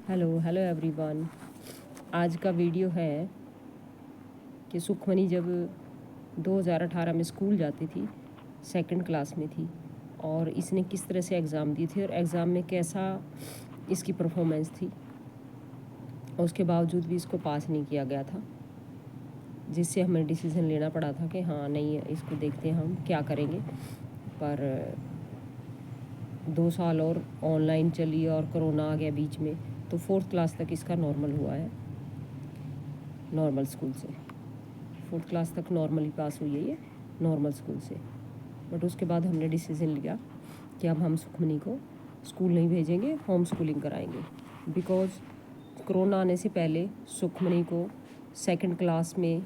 Hello everyone. आज का video है कि सुखमनी जब 2018 में स्कूल जाती थी, सेकंड क्लास में थी, और इसने किस तरह से एग्ज़ाम दी थी और एग्ज़ाम में कैसा इसकी परफॉर्मेंस थी, और उसके बावजूद भी इसको पास नहीं किया गया था, जिससे हमें डिसीज़न लेना पड़ा था कि हाँ नहीं, इसको देखते हैं हम क्या करेंगे। पर 2 साल और ऑनलाइन चली और कोरोना आ गया बीच में, तो 4th क्लास तक इसका नॉर्मल हुआ है, नॉर्मल स्कूल से। 4th क्लास तक नॉर्मली पास हुई है ये, नॉर्मल स्कूल से। बट उसके बाद हमने डिसीज़न लिया कि अब हम सुखमनी को स्कूल नहीं भेजेंगे, होम स्कूलिंग कराएंगे। बिकॉज़ कोरोना आने से पहले सुखमनी को सेकंड क्लास में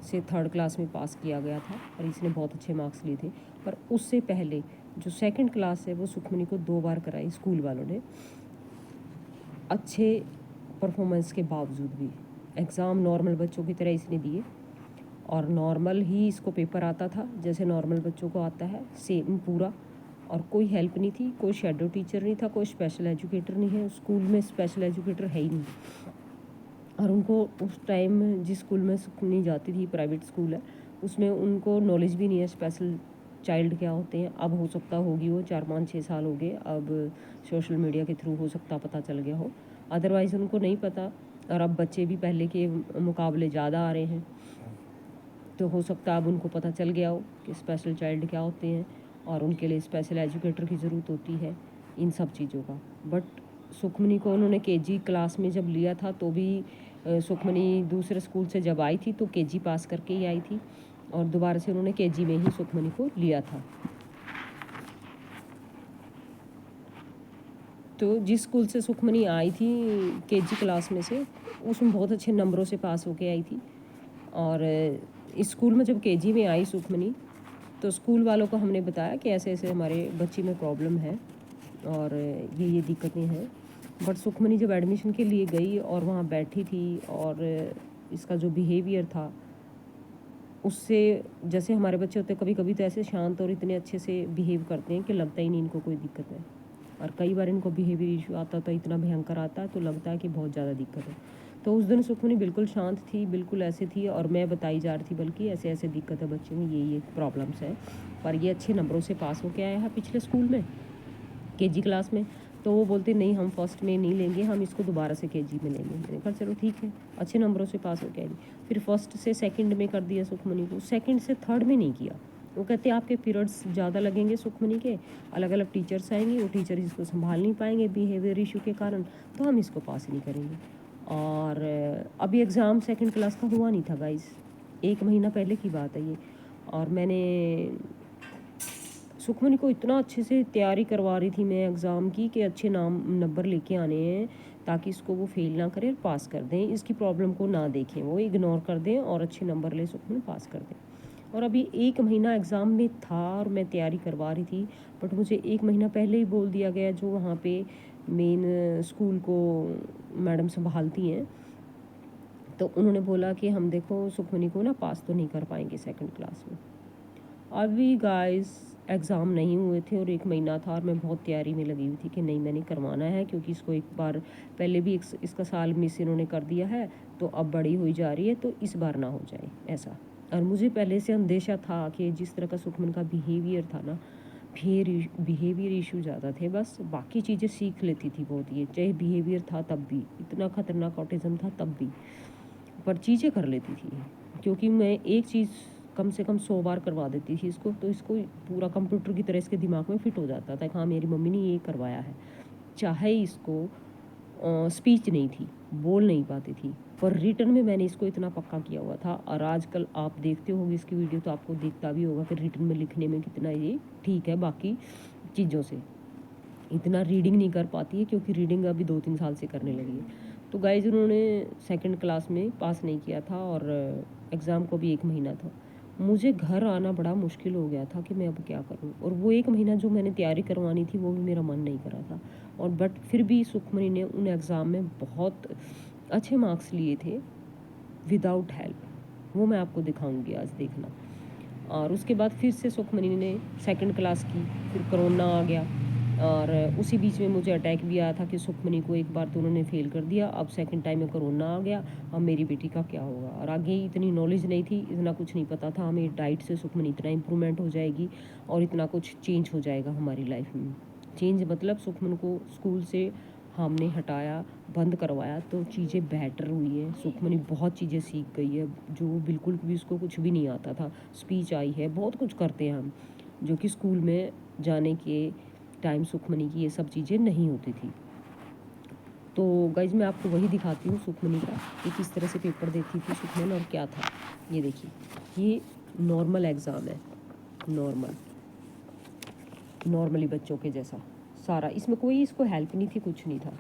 से थर्ड क्लास में पास किया गया था और इसने बहुत अच्छे मार्क्स लिए थे। पर उससे पहले जो सेकंड क्लास है वो सुखमनी को 2 बार कराई स्कूल वालों ने, अच्छे परफॉर्मेंस के बावजूद भी। एग्ज़ाम नॉर्मल बच्चों की तरह इसने दिए और नॉर्मल ही इसको पेपर आता था जैसे नॉर्मल बच्चों को आता है, सेम पूरा। और कोई हेल्प नहीं थी, कोई शेडो टीचर नहीं था, कोई स्पेशल एजुकेटर नहीं है, स्कूल में स्पेशल एजुकेटर है ही नहीं। और उनको उस टाइम जिस स्कूल में सुखमनी जाती थी, प्राइवेट स्कूल है, उसमें उनको नॉलेज भी नहीं है स्पेशल चाइल्ड क्या होते हैं। अब हो सकता होगी, वो 4-5-6 साल हो गए, अब सोशल मीडिया के थ्रू हो सकता पता चल गया हो, अदरवाइज़ उनको नहीं पता। और अब बच्चे भी पहले के मुकाबले ज़्यादा आ रहे हैं, तो हो सकता है अब उनको पता चल गया हो कि स्पेशल चाइल्ड क्या होते हैं और उनके लिए स्पेशल एजुकेटर की ज़रूरत होती है, इन सब चीज़ों का। बट सुखमनी को उन्होंने केजी क्लास में जब लिया था तो भी सुखमनी दूसरे स्कूल से जब आई थी तो केजी पास करके ही आई थी, और दोबारा से उन्होंने केजी में ही सुखमनी को लिया था। तो जिस स्कूल से सुखमनी आई थी केजी क्लास में से, उसमें बहुत अच्छे नंबरों से पास होके आई थी। और इस स्कूल में जब केजी में आई सुखमनी, तो स्कूल वालों को हमने बताया कि ऐसे ऐसे हमारे बच्ची में प्रॉब्लम है और ये दिक्कतें हैं। बट सुखमनी जब एडमिशन के लिए गई और वहाँ बैठी थी, और इसका जो बिहेवियर था उससे, जैसे हमारे बच्चे होते हैं कभी कभी तो ऐसे शांत और इतने अच्छे से बिहेव करते हैं कि लगता ही नहीं इनको कोई दिक्कत है। और कई बार इनको बिहेवियर इशू आता तो इतना भयंकर आता है तो लगता है कि बहुत ज़्यादा दिक्कत है। तो उस दिन सुखमनी बिल्कुल शांत थी, बिल्कुल ऐसे थी, और मैं बताई जा रही थी बल्कि ऐसे ऐसे दिक्कत है बच्चे में, ये प्रॉब्लम्स है। पर ये अच्छे नंबरों से पास होके आया है पिछले स्कूल में केजी क्लास में। तो वो बोलते नहीं, हम फर्स्ट में नहीं लेंगे, हम इसको दोबारा से केजी में लेंगे। मैंने कहा चलो ठीक है, अच्छे नंबरों से पास होके आई। फिर फर्स्ट से सेकंड में कर दिया सुखमनी को, सेकंड से थर्ड में नहीं किया। वो कहते आपके पीरियड्स ज़्यादा लगेंगे सुखमनी के, अलग अलग टीचर्स आएंगे, वो टीचर इसको संभाल नहीं पाएंगे बिहेवियर इशू के कारण, तो हम इसको पास नहीं करेंगे। और अभी एग्ज़ाम सेकंड क्लास का हुआ नहीं था गाइस, 1 महीना पहले की बात है ये। और मैंने सुखमनी को इतना अच्छे से तैयारी करवा रही थी मैं एग्ज़ाम की कि अच्छे नंबर लेके आने हैं, ताकि इसको वो फेल ना करें और पास कर दें, इसकी प्रॉब्लम को ना देखें, वो इग्नोर कर दें और अच्छे नंबर ले सुखमनी पास कर दें। और अभी 1 महीना एग्ज़ाम में था और मैं तैयारी करवा रही थी, बट मुझे 1 महीना पहले ही बोल दिया गया, जो वहाँ पे मेन स्कूल को मैडम संभालती हैं, तो उन्होंने बोला कि हम देखो सुखमनी को ना पास तो नहीं कर पाएंगे सेकंड क्लास में। अभी गाइस एग्ज़ाम नहीं हुए थे और 1 महीना था और मैं बहुत तैयारी में लगी हुई थी कि नहीं मैंने करवाना है, क्योंकि इसको एक बार पहले भी इसका साल मिस इन्होंने कर दिया है, तो अब बड़ी हुई जा रही है, तो इस बार ना हो जाए ऐसा। और मुझे पहले से अंदेशा था कि जिस तरह का सुखमन का बिहेवियर था ना, बिहेवियर इशू ज़्यादा थे, बस बाकी चीज़ें सीख लेती थी बहुत, ये चाहे बिहेवियर था तब भी, इतना ख़तरनाक ऑटिज़म था तब भी, पर चीज़ें कर लेती थी। क्योंकि मैं एक चीज़ कम से कम 100 बार करवा देती थी इसको, तो इसको पूरा कंप्यूटर की तरह इसके दिमाग में फिट हो जाता था कि हाँ मेरी मम्मी ने ये करवाया है। चाहे इसको स्पीच नहीं थी, बोल नहीं पाती थी, पर रिटन में मैंने इसको इतना पक्का किया हुआ था। और आजकल आप देखते होंगे इसकी वीडियो तो आपको दिखता भी होगा कि रिटन में लिखने में कितना ये ठीक है बाकी चीज़ों से। इतना रीडिंग नहीं कर पाती है क्योंकि रीडिंग अभी 2-3 साल से करने लगी है। तो गाइज़ उन्होंने सेकंड क्लास में पास नहीं किया था और एग्ज़ाम को भी 1 महीना था। मुझे घर आना बड़ा मुश्किल हो गया था कि मैं अब क्या करूं, और वो 1 महीना जो मैंने तैयारी करवानी थी वो भी मेरा मन नहीं कर रहा था। और बट फिर भी सुखमनी ने उन एग्ज़ाम में बहुत अच्छे मार्क्स लिए थे विदाउट हेल्प, वो मैं आपको दिखाऊंगी आज, देखना। और उसके बाद फिर से सुखमनी ने सेकंड क्लास की, फिर कोरोना आ गया और उसी बीच में मुझे अटैक भी आया था कि सुखमनी को एक बार तो उन्होंने फेल कर दिया, अब सेकंड टाइम में कोरोना आ गया, अब मेरी बेटी का क्या होगा। और आगे इतनी नॉलेज नहीं थी, इतना कुछ नहीं पता था हमें डाइट से सुखमनी इतना इम्प्रूवमेंट हो जाएगी और इतना कुछ चेंज हो जाएगा हमारी लाइफ में। चेंज मतलब सुखमन को स्कूल से हमने हटाया, बंद करवाया तो चीज़ें बेटर हुई हैं। सुखमनी बहुत चीज़ें सीख गई है जो बिल्कुल भी उसको कुछ भी नहीं आता था। स्पीच आई है, बहुत कुछ करते हैं हम, जो कि स्कूल में जाने के टाइम सुखमनी की ये सब चीज़ें नहीं होती थी। तो गाइज मैं आपको वही दिखाती हूँ सुखमनी का कि किस तरह से पेपर देती थी सुखमन और क्या था। ये देखिए, ये नॉर्मल एग्ज़ाम है, नॉर्मली बच्चों के जैसा सारा, इसमें कोई इसको हेल्प नहीं थी, कुछ नहीं था।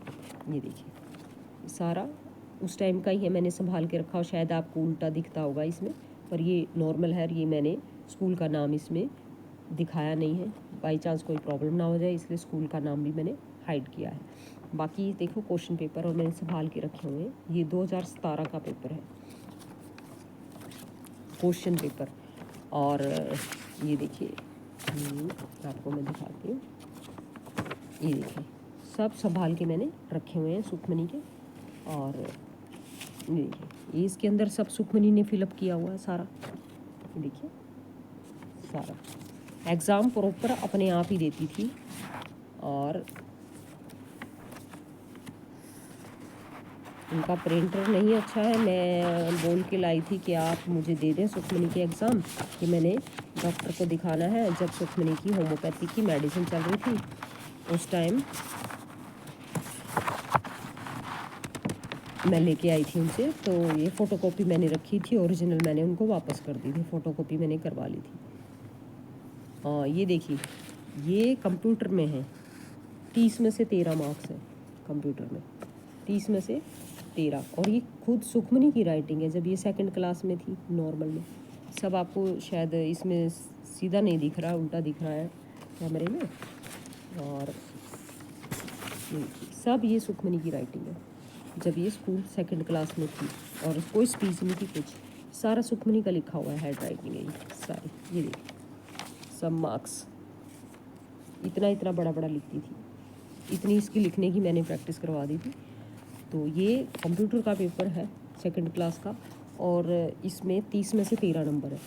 ये देखिए सारा उस टाइम का ही है, मैंने संभाल के रखा और शायद आपको उल्टा दिखता होगा इसमें, पर ये नॉर्मल है। ये मैंने स्कूल का नाम इसमें दिखाया नहीं है, बाई चांस कोई प्रॉब्लम ना हो जाए, इसलिए स्कूल का नाम भी मैंने हाइड किया है। बाकी देखो क्वेश्चन पेपर और मैंने संभाल के रखे हुए हैं। ये 2017 का पेपर है, क्वेश्चन पेपर। और ये देखिए आपको मैं दिखाती हूँ, ये देखिए सब संभाल के मैंने रखे हुए हैं सुखमनी के। और ये देखिए, ये इसके अंदर सब सुखमनी ने फिलअप किया हुआ है सारा। ये देखिए सारा एग्ज़ाम प्रॉपर अपने आप ही देती थी। और उनका प्रिंटर नहीं अच्छा है, मैं बोल के लाई थी कि आप मुझे दे दें सुखमनी के एग्ज़ाम, कि मैंने डॉक्टर को दिखाना है। जब सुखमनी की होम्योपैथी की मेडिसिन चल रही थी उस टाइम मैं लेके आई थी उनसे, तो ये फ़ोटोकॉपी मैंने रखी थी, ओरिजिनल मैंने उनको वापस कर दी थी, फ़ोटोकॉपी मैंने करवा ली थी। ये देखिए, ये कंप्यूटर में है, 30 में से 13 मार्क्स है कंप्यूटर में, 30 में से 13। और ये खुद सुखमनी की राइटिंग है, जब ये सेकंड क्लास में थी नॉर्मल में। सब आपको शायद इसमें सीधा नहीं दिख रहा, उल्टा दिख रहा है कैमरे में। और सब ये सुखमनी की राइटिंग है, जब ये स्कूल सेकंड क्लास में थी। और कोई स्पीच नहीं थी, कुछ सारा सुखमनी का लिखा हुआ है, हैंड राइटिंग है ये सारी। ये देखिए सब मार्क्स इतना इतना बड़ा बड़ा लिखती थी, इतनी इसकी लिखने की मैंने प्रैक्टिस करवा दी थी। तो ये कंप्यूटर का पेपर है सेकंड क्लास का, और इसमें 30 में से 13 नंबर है,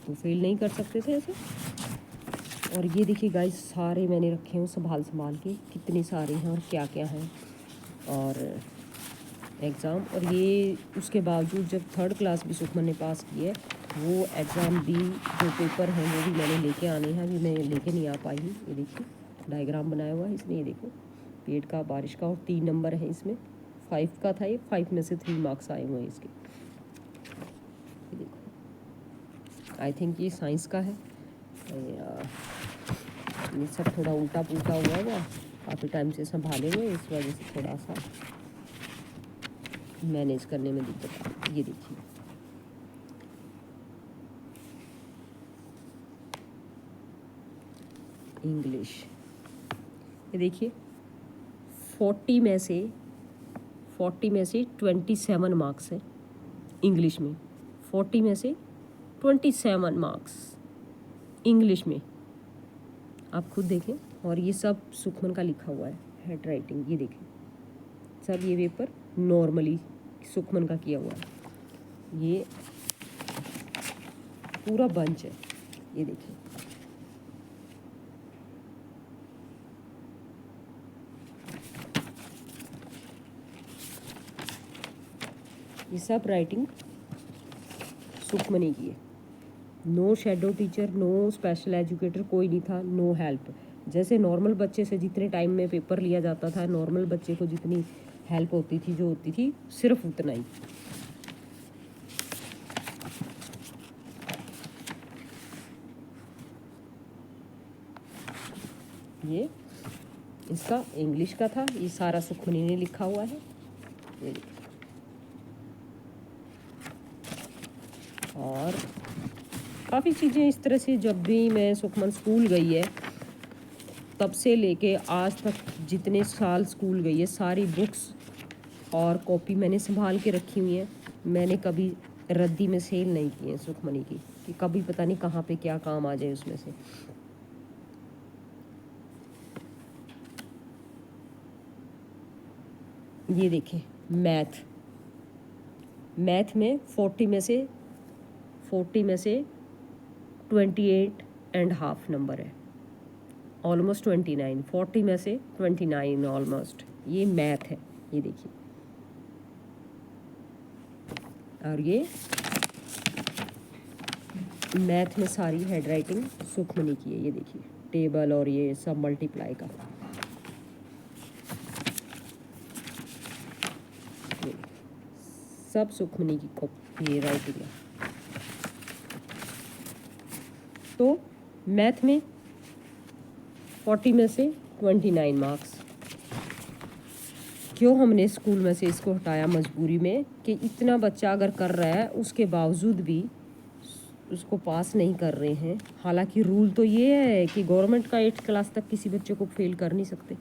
तो फेल नहीं कर सकते थे ऐसे। और ये देखिए गाइस सारे मैंने रखे हैं संभाल के, कितने सारे हैं और क्या क्या हैं और एग्ज़ाम। और ये उसके बावजूद जब थर्ड क्लास भी सुखमन ने पास की है, वो एग्ज़ाम भी जो पेपर हैं वो भी मैंने लेके आने हैं, अभी मैं लेके नहीं आ पाई हूँ। ये देखिए डायग्राम बनाया हुआ है इसमें, ये देखो पेड़ का, बारिश का, और 3 नंबर है इसमें। 5 का था ये, 5 में से 3 मार्क्स आए हुए हैं इसके। ये देखो आई थिंक ये साइंस का है। ये सब थोड़ा उल्टा पुल्टा हुआ काफ़ी टाइम से संभाले हुए, इस वजह से थोड़ा सा मैनेज करने में दिक्कत आ। ये देखिए इंग्लिश, ये देखिए 40 में से 27 मार्क्स है इंग्लिश में। 40 में से 27 मार्क्स इंग्लिश में, आप खुद देखें। और ये सब सुखमन का लिखा हुआ है, हैंड राइटिंग। ये देखें सब ये पेपर नॉर्मली सुखमन का किया हुआ है, ये पूरा बंच है। ये देखिए ये सब राइटिंग सुखमनी की है। No shadow teacher, no special educator, कोई नहीं था, नो हेल्प। जैसे नॉर्मल बच्चे से जितने टाइम में पेपर लिया जाता था, नॉर्मल बच्चे को जितनी हेल्प होती थी, जो होती थी, सिर्फ उतना ही। ये इसका इंग्लिश का था, ये सारा सुखमनी ने लिखा हुआ है। ये और काफ़ी चीज़ें इस तरह से, जब भी मैं सुखमन स्कूल गई है तब से लेके आज तक जितने साल स्कूल गई है, सारी बुक्स और कॉपी मैंने संभाल के रखी हुई हैं। मैंने कभी रद्दी में सेल नहीं की है सुखमनी की, कि कभी पता नहीं कहाँ पे क्या काम आ जाए उसमें से। ये देखिए मैथ में 40 में से 28.5 नंबर है, ऑलमोस्ट 29। 40 में से 29 ऑलमोस्ट, ये मैथ है। ये देखिए, और ये मैथ में सारी हैंडराइटिंग सुखमनी की है। ये देखिए टेबल और ये सब मल्टीप्लाई का, ये सब सुखमनी की ये राइटिंग है। तो मैथ में 40 में से 29 मार्क्स। क्यों हमने स्कूल में से इसको हटाया मजबूरी में, कि इतना बच्चा अगर कर रहा है उसके बावजूद भी उसको पास नहीं कर रहे हैं। हालांकि रूल तो ये है कि गवर्नमेंट का 8th क्लास तक किसी बच्चे को फेल कर नहीं सकते।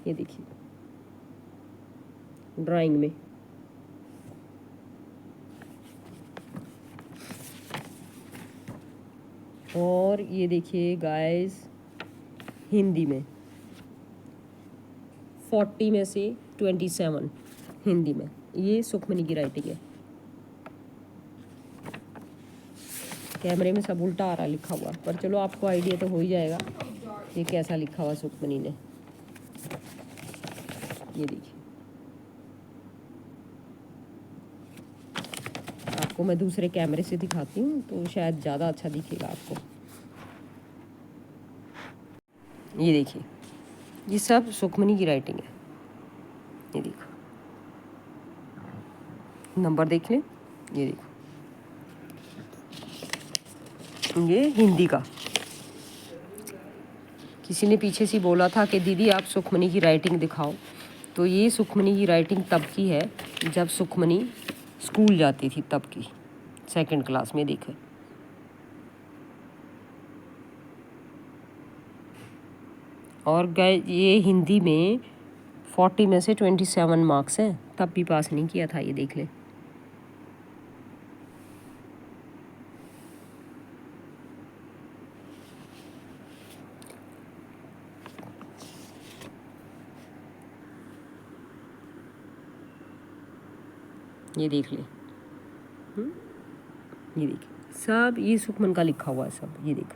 ये देखिए ड्राइंग में और ये देखिए गाइस हिंदी में 40 में से 27 हिंदी में। ये सुखमनी की राइटिंग है। कैमरे में सब उल्टा आ रहा लिखा हुआ, पर चलो आपको आइडिया तो हो ही जाएगा ये कैसा लिखा हुआ सुखमनी ने। ये देखिए, आपको मैं दूसरे कैमरे से दिखाती हूँ तो शायद ज़्यादा अच्छा दिखेगा आपको। ये देखिए, ये सब सुखमनी की राइटिंग है। ये देखो नंबर देख लें। ये देखो, ये हिंदी का। किसी ने पीछे से बोला था कि दीदी आप सुखमनी की राइटिंग दिखाओ, तो ये सुखमनी की राइटिंग तब की है जब सुखमनी स्कूल जाती थी, तब की 2nd क्लास में। देखें और गए, ये हिंदी में 40 में से 27 मार्क्स हैं, तब भी पास नहीं किया था। ये देख लें। ये देख लें। ये देखिए सब ये सुखमन का लिखा हुआ है सब। ये देखो,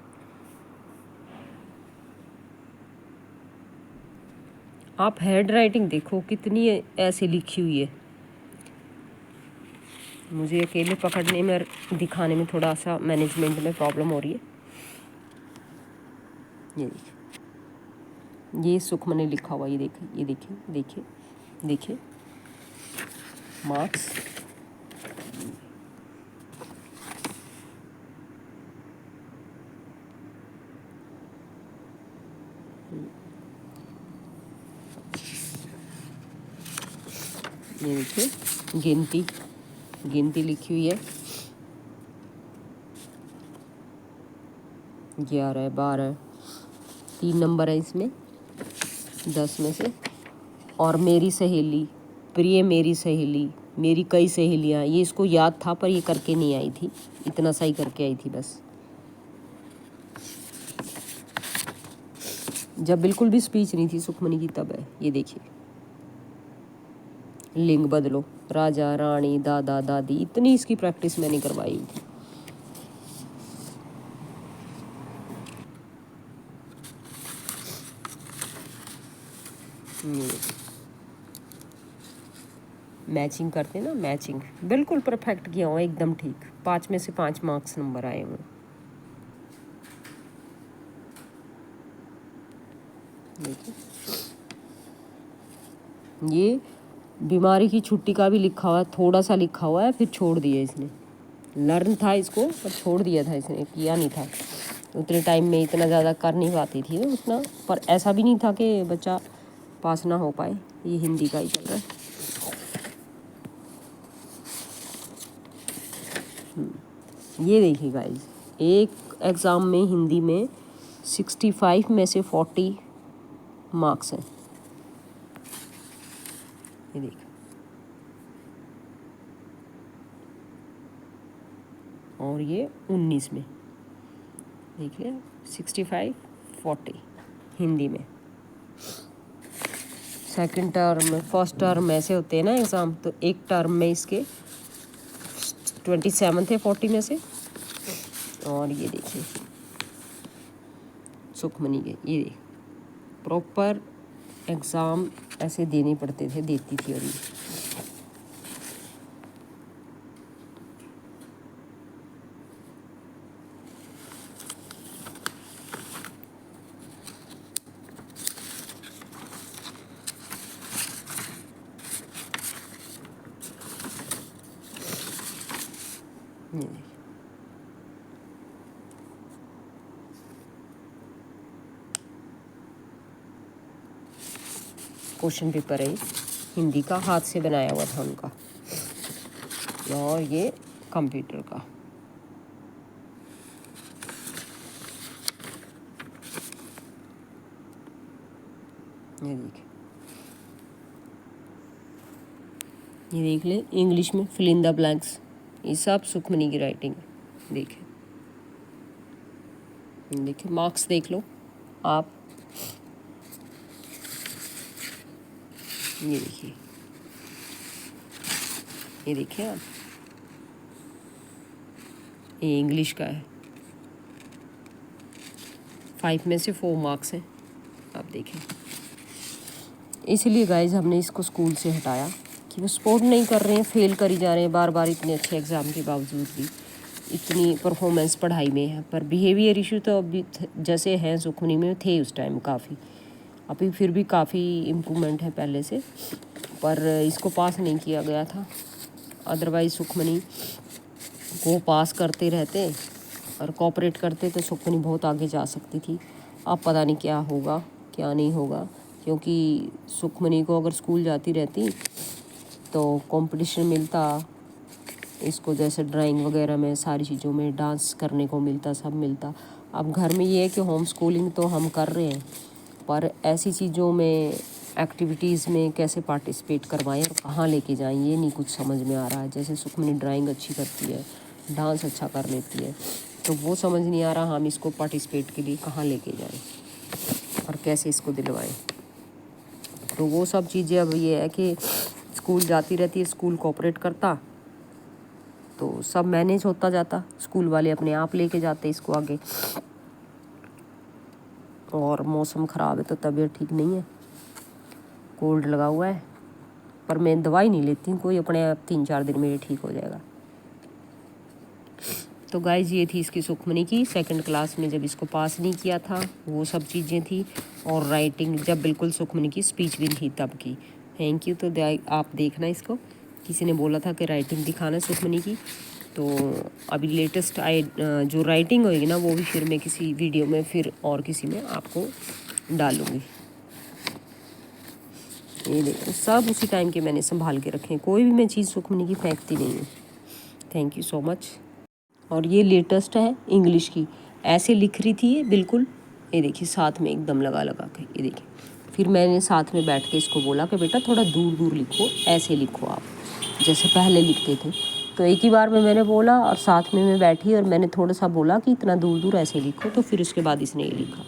आप हैंड राइटिंग देखो कितनी ऐसे लिखी हुई है। मुझे अकेले पकड़ने में दिखाने में थोड़ा सा मैनेजमेंट में प्रॉब्लम हो रही है। ये देखिए, ये सुखमन ने लिखा हुआ। ये देखिए, ये देखिए, देखिए देखिए मार्क्स। ये देखिए गिनती लिखी हुई है। 11, 12, 3 नंबर है इसमें 10 में से। और मेरी सहेली, प्रिय मेरी सहेली, मेरी कई सहेलियाँ, ये इसको याद था पर ये करके नहीं आई थी, इतना सही करके आई थी बस। जब बिल्कुल भी स्पीच नहीं थी सुखमनी की तब है। ये देखिए, लिंग बदलो, राजा रानी दादा दादी, इतनी इसकी प्रैक्टिस मैंने करवाई थी। मैचिंग करते ना, मैचिंग बिल्कुल परफेक्ट किया हुआ, एकदम ठीक। 5 में से 5 मार्क्स नंबर आए हुए। ये बीमारी की छुट्टी का भी लिखा हुआ है, थोड़ा सा लिखा हुआ है, फिर छोड़ दिया इसने। लर्न था इसको पर छोड़ दिया था इसने, किया नहीं था उतने टाइम में, इतना ज़्यादा कर नहीं पाती थी ना उतना। पर ऐसा भी नहीं था कि बच्चा पास ना हो पाए। ये हिंदी का ही चल रहा है। ये देखिए गाइस, एक एग्ज़ाम में हिंदी में 65 में से 40 मार्क्स हैं। ये देखिए, और ये 19 में देखिए 65, 40 हिंदी में। सेकंड टर्म फर्स्ट टर्म ऐसे होते हैं ना एग्ज़ाम, तो एक टर्म में इसके 27 थे 40 में से। और ये देखिए सुखमनी के, ये प्रॉपर एग्ज़ाम ऐसे देने पड़ते थे, देती थी। और ये क्वेश्चन पेपर है हिंदी का, हाथ से बनाया हुआ था उनका। और ये कंप्यूटर का। ये देखिए, ये देख ले इंग्लिश में फिल इन द ब्लैंक्स, ये सब सुखमनी की राइटिंग है। देखिए देखिए मार्क्स देख लो आप। ये देखिए, ये देखिए आप, ये इंग्लिश का है, 5 में से 4 मार्क्स हैं, आप देखें। इसलिए गाइज हमने इसको स्कूल से हटाया कि वो सपोर्ट नहीं कर रहे हैं, फेल करी जा रहे हैं बार बार इतने अच्छे एग्ज़ाम के बावजूद भी। इतनी परफॉर्मेंस पढ़ाई में है, पर बिहेवियर इशू तो अभी जैसे हैं सुखमनी में थे उस टाइम काफ़ी, अभी फिर भी काफ़ी इम्प्रूवमेंट है पहले से, पर इसको पास नहीं किया गया था। अदरवाइज़ सुखमनी को पास करते रहते और कोऑपरेट करते तो सुखमनी बहुत आगे जा सकती थी। अब पता नहीं क्या होगा क्या नहीं होगा, क्योंकि सुखमनी को अगर स्कूल जाती रहती तो कंपटीशन मिलता इसको, जैसे ड्राइंग वगैरह में, सारी चीज़ों में, डांस करने को मिलता, सब मिलता। अब घर में ये है कि होम स्कूलिंग तो हम कर रहे हैं, पर ऐसी चीज़ों में, एक्टिविटीज़ में कैसे पार्टिसिपेट करवाएं और कहाँ लेके जाएं, ये नहीं कुछ समझ में आ रहा है। जैसे सुखमनी ड्राइंग अच्छी करती है, डांस अच्छा कर लेती है, तो वो समझ नहीं आ रहा हम इसको पार्टिसिपेट के लिए कहाँ लेके जाएं और कैसे इसको दिलवाएं। तो वो सब चीज़ें अब ये है कि स्कूल जाती रहती है, स्कूल कोऑपरेट करता तो सब मैनेज होता जाता, स्कूल वाले अपने आप लेके जाते इसको आगे। और मौसम ख़राब है तो तबीयत ठीक नहीं है, कोल्ड लगा हुआ है, पर मैं दवाई नहीं लेती हूँ कोई, अपने आप 3-4 दिन में ठीक हो जाएगा। तो गाइज ये थी इसकी सुखमनी की सेकंड क्लास में जब इसको पास नहीं किया था, वो सब चीज़ें थी। और राइटिंग जब बिल्कुल सुखमनी की स्पीच भी थी तब की। Thank you. तो आप देखना इसको, किसी ने बोला था कि राइटिंग दिखाना सुखमनी की, तो अभी लेटेस्ट जो राइटिंग होएगी ना वो भी फिर मैं किसी वीडियो में फिर और किसी में आपको डालूँगी। ये देखो सब उसी टाइम के मैंने संभाल के रखे हैं, कोई भी मैं चीज़ सुखमनी की फेंकती नहीं हूँ। Thank you so much. और ये लेटेस्ट है इंग्लिश की, ऐसे लिख रही थी ये बिल्कुल, ये देखिए साथ में एकदम लगा लगा के, ये देखिए। फिर मैंने साथ में बैठ के इसको बोला कि बेटा थोड़ा दूर दूर लिखो, ऐसे लिखो आप जैसे पहले लिखते थे। तो एक ही बार में मैंने बोला और साथ में मैं बैठी और मैंने थोड़ा सा बोला कि इतना दूर दूर ऐसे लिखो, तो फिर उसके बाद इसने ये लिखा।